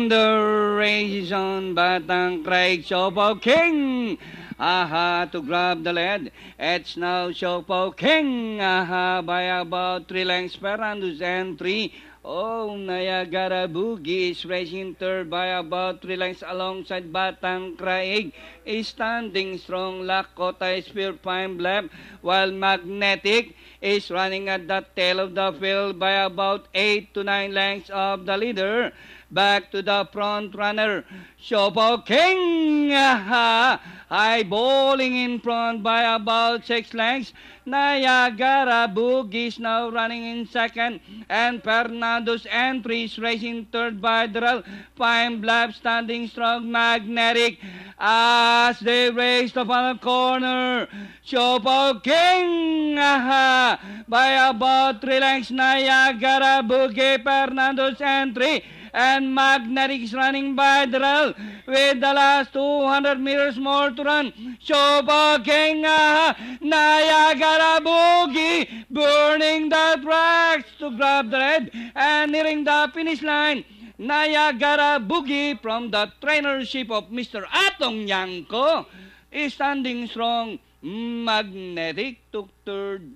And the race is on, Batang Craig, Siopaw King. Aha, to grab the lead. It's now Siopaw King. Aha, by about 3 lengths. Perandus entry. Oh, Niagara Boogie is racing third by about 3 lengths alongside Batang Craig. Is standing strong. Lakota is pure fine left, while Magnetic is running at the tail of the field by about 8 to 9 lengths of the leader. Back to the front runner, Siopaw King. Aha! High bowling in front by about 6 lengths. Niagara Boogie is now running in second, and Fernando's entry is racing third by Darrell. Fine Blab standing strong. Magnetic as they race the final corner. Siopaw King, aha, by about 3 lengths. Niagara Boogie, Fernando's entry, and Magnetic is running by Darrell with the last 200 meters more to run. Siopaw King, Niagara Boogie burning the tracks to grab the lead and nearing the finish line. Niagara Boogie from the trainership of Mr. Atong Yanko is standing strong. Magnetic took third.